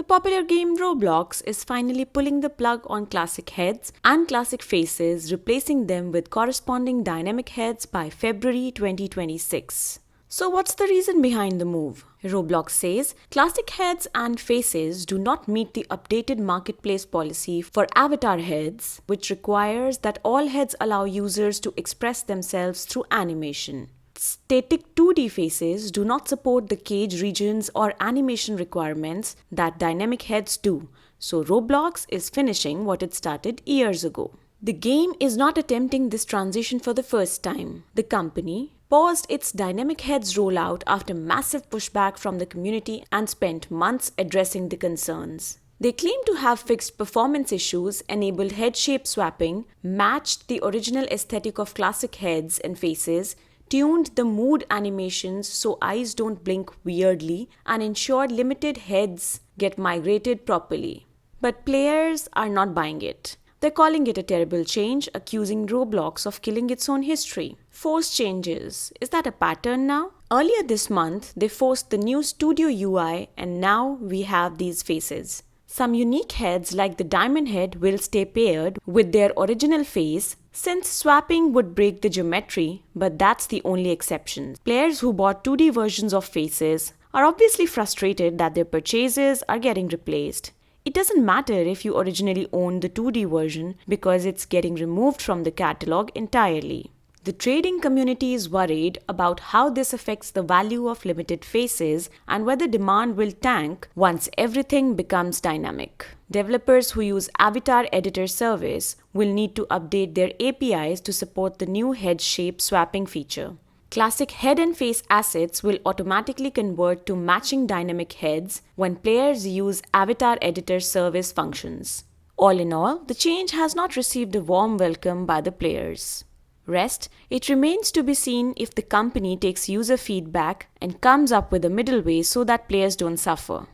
popular game Roblox is finally pulling the plug on classic heads and classic faces, replacing them with corresponding dynamic heads by February 2026. So what's the reason behind the move? Roblox says classic heads and faces do not meet the updated marketplace policy for avatar heads, which requires that all heads allow users to express themselves through animation. Static 2D faces do not support the cage regions or animation requirements that dynamic heads do, so Roblox is finishing what it started years ago. The game is not attempting this transition for the first time. The company paused its dynamic heads rollout after massive pushback from the community and spent months addressing the concerns. They claim to have fixed performance issues, enabled head shape swapping, matched the original aesthetic of classic heads and faces, tuned the mood animations so eyes don't blink weirdly, and ensured limited heads get migrated properly. But players are not buying it. They're calling it a terrible change, accusing Roblox of killing its own history. Forced changes. Is that a pattern now? Earlier this month, they forced the new Studio UI, and now we have these faces. Some unique heads like the diamond head will stay paired with their original face, since swapping would break the geometry, but that's the only exception. Players who bought 2D versions of faces are obviously frustrated that their purchases are getting replaced. It doesn't matter if you originally owned the 2D version because it's getting removed from the catalog entirely. The trading community is worried about how this affects the value of limited faces and whether demand will tank once everything becomes dynamic. Developers who use Avatar Editor service will need to update their APIs to support the new head shape swapping feature. Classic head and face assets will automatically convert to matching dynamic heads when players use Avatar Editor service functions. All in all, the change has not received a warm welcome by the players. It remains to be seen if the company takes user feedback and comes up with a middle way so that players don't suffer.